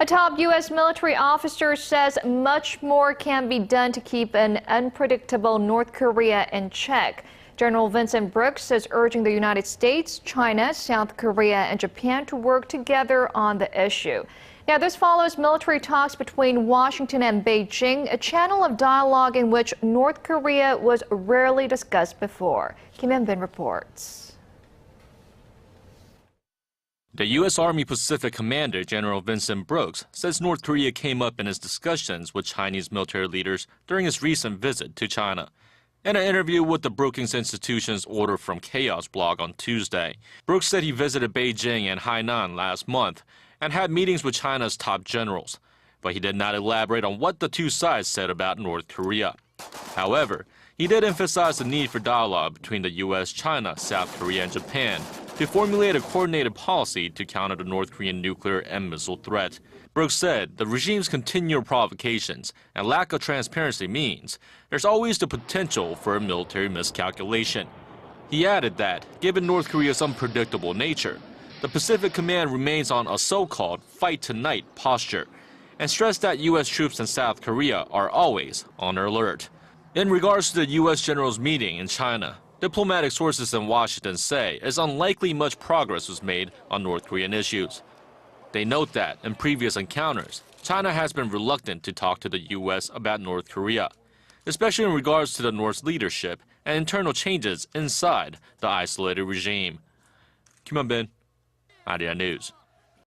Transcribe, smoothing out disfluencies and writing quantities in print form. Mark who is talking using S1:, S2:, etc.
S1: A top U.S. military officer says much more can be done to keep an unpredictable North Korea in check. General Vincent Brooks is urging the United States, China, South Korea, and Japan to work together on the issue. Now, this follows military talks between Washington and Beijing, a channel of dialogue in which North Korea was rarely discussed before. Hyun-bin reports.
S2: The U.S. Army Pacific Commander, General Vincent Brooks, says North Korea came up in his discussions with Chinese military leaders during his recent visit to China. In an interview with the Brookings Institution's Order from Chaos blog on Tuesday, Brooks said he visited Beijing and Hainan last month and had meetings with China's top generals, but he did not elaborate on what the two sides said about North Korea. However, he did emphasize the need for dialogue between the U.S., China, South Korea, and Japan to formulate a coordinated policy to counter the North Korean nuclear and missile threat. Brooks said the regime's continual provocations and lack of transparency means there's always the potential for a military miscalculation. He added that, given North Korea's unpredictable nature, the Pacific Command remains on a so-called fight tonight posture, and stressed that U.S. troops in South Korea are always on alert. In regards to the U.S. generals meeting in China, diplomatic sources in Washington say it's unlikely much progress was made on North Korean issues. They note that, in previous encounters, China has been reluctant to talk to the U.S. about North Korea, especially in regards to the North's leadership and internal changes inside the isolated regime. Hyun-bin, Arirang News.